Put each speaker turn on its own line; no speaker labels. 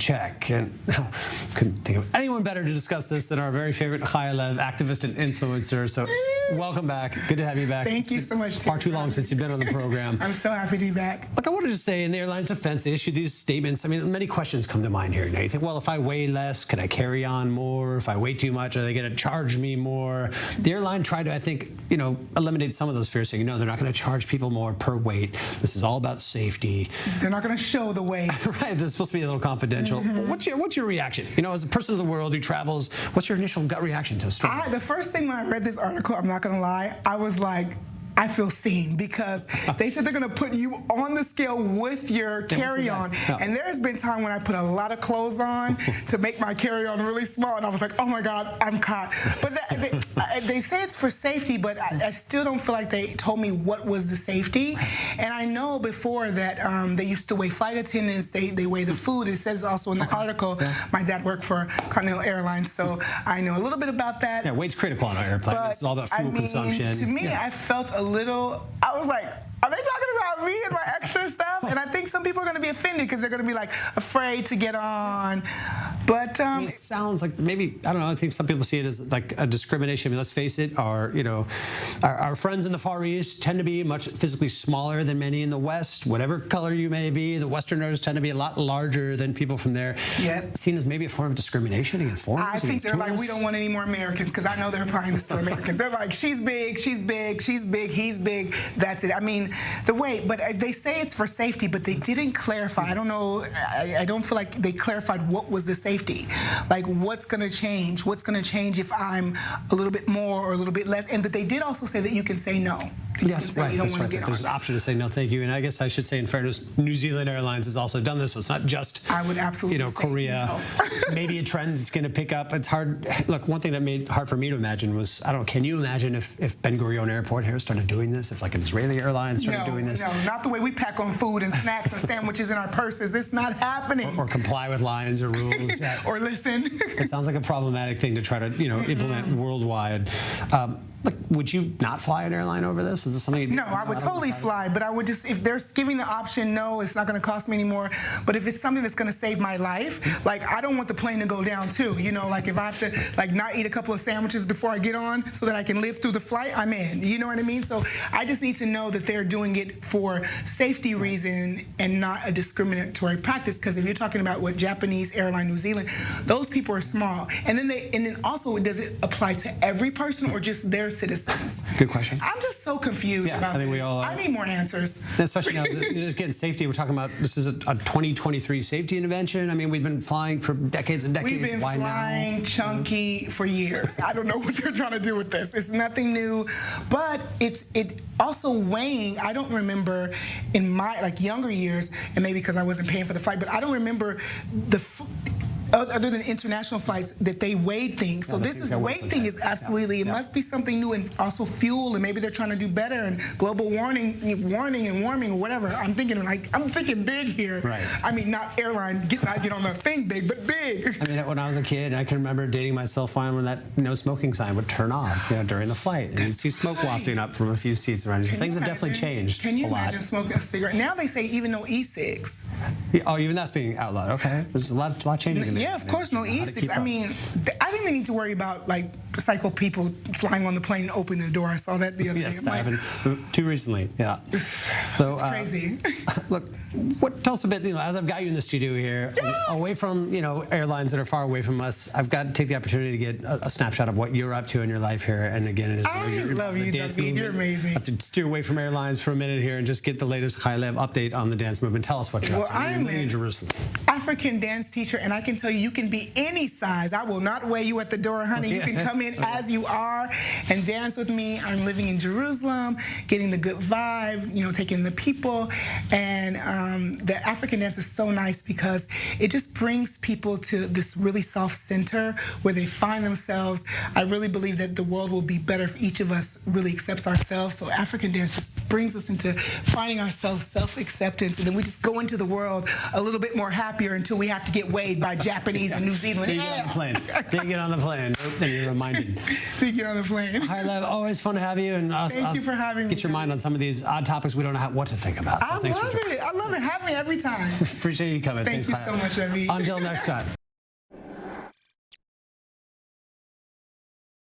check. And couldn't think of anyone better to discuss this than our very favorite Chaya activist and influencer. So welcome back. Good to have you back.
Thank you so much.
Far too long since you've been on the program.
I'm so happy to be back.
Look, I wanted to say, in the airline's defense, they issued these statements. I mean, many questions come to mind here. Now, you think, well, if I weigh less, can I carry on more? If I weigh too much, are they going to charge me more? The airline tried to, I think, eliminate some of those fears, saying, no, they're not going to charge people more per weight. This is all about safety.
They're not going to show the weight.
Right. This is supposed to be a little confidential. What's your reaction? As a person of the world who travels, what's your initial gut reaction to this?
The first thing when I read this article, I'm not going to lie, I was like, I feel seen, because they said they're going to put you on the scale with your carry-on. And there's been time when I put a lot of clothes on to make my carry-on really small, and I was like, oh my God, I'm caught. But they say it's for safety, but I still don't feel like they told me what was the safety. And I know before that they used to weigh flight attendants, they weigh the food. It says also in the article, my dad worked for Continental Airlines, so I know a little bit about that.
Yeah, weight's critical on an airplane. It's all about fuel consumption.
To me, I felt I was like, are they talking about me and my extra stuff? And I think some people are going to be offended because they're going to be like afraid to get on. But
it sounds like maybe, I don't know, I think some people see it as like a discrimination. I mean, let's face it, our friends in the Far East tend to be much physically smaller than many in the West. Whatever color you may be, the Westerners tend to be a lot larger than people from there.
Yeah.
Seen as maybe a form of discrimination against foreigners.
I think they're like, we don't want any more Americans, because I know they're applying this to Americans. They're like, she's big, she's big, she's big, he's big. That's it. I mean, the weight, but they say it's for safety, but they didn't clarify. I don't know. I don't feel like they clarified what was the safety. Like, what's going to change? What's going to change if I'm a little bit more or a little bit less? And that they did also say that you can say no.
Yes, right. That's right. There's an option to say no, thank you. And I guess I should say, in fairness, New Zealand Airlines has also done this, so it's not just
I would absolutely say
Korea.
No.
Maybe a trend that's going to pick up. It's hard. Look, one thing that made it hard for me to imagine was, I don't know, can you imagine if Ben Gurion Airport here started doing this? If like an Israeli airline started doing this?
No, not the way we pack on food and snacks and sandwiches in our purses. It's not happening.
Or comply with lines or rules.
Or listen.
It sounds like a problematic thing to try to implement worldwide. Like, would you not fly an airline over this? Is this something you'd
No, I would totally fly, but I would just, if they're giving the option, no, it's not going to cost me anymore. But if it's something that's going to save my life, like, I don't want the plane to go down too. Like, if I have to like not eat a couple of sandwiches before I get on so that I can live through the flight, I'm in. You know what I mean? So I just need to know that they're doing it for safety reason and not a discriminatory practice. Because if you're talking about what Japanese airline, New Zealand, those people are small. And then also, does it apply to every person or just their citizens?
Good question.
I'm just so confused about
I think
this.
we all are.
I need more answers.
Especially now, again, safety, we're talking about, this is a 2023 safety intervention. I mean, we've been flying for decades and decades.
We've been flying chunky for years. I don't know what they're trying to do with this. It's nothing new, but it also weighing. I don't remember in my younger years, and maybe because I wasn't paying for the flight, but I don't remember other than international flights, that they weighed things. So this weight thing is absolutely, it must be something new, and also fuel, and maybe they're trying to do better, and global warming and warming or whatever. I'm thinking big here.
Right.
I mean, not airline, not get on the thing big, but big.
I mean, when I was a kid, I can remember dating myself fine when that no smoking sign would turn off during the flight. And you'd see smoke wafting up from a few seats around you. So things have definitely changed.
Can you imagine smoking a cigarette? Now they say even no e-cigs.
Oh, even that's being outlawed. Okay. There's a lot changing in there.
Yeah, of course, no e-cigs. I mean, I think they need to worry about psycho people flying on the plane and opening the door. I saw that the other day.
Yes, that happened too recently. Yeah. So
it's crazy.
Look, tell us a bit. As I've got you in the studio here, away from airlines that are far away from us, I've got to take the opportunity to get a snapshot of what you're up to in your life here. And again, it is
I love you, David. You're amazing.
I have to steer away from airlines for a minute here and just get the latest Chaya update on the dance movement. Tell us what you're up to.
I'm
in Jerusalem.
African dance teacher, and I can tell you can be any size. I will not weigh you at the door, honey. You can come in as you are and dance with me. I'm living in Jerusalem, getting the good vibe, taking in the people. And the African dance is so nice because it just brings people to this really soft center where they find themselves. I really believe that the world will be better if each of us really accepts ourselves. So African dance just brings us into finding ourselves, self-acceptance, and then we just go into the world a little bit more happier until we have to get weighed by Japanese and New Zealand.
Till you get on the plane. Till you get on the plane. Then you're reminded.
Till you get on the plane.
Hi, Lev. Always fun to have you. And
thank you for having me.
Get your mind on some of these odd topics we don't know not what to think about. So
I love it. I love it. Have me every time.
Appreciate you coming.
Thank you so much, Ravi.
Until next time.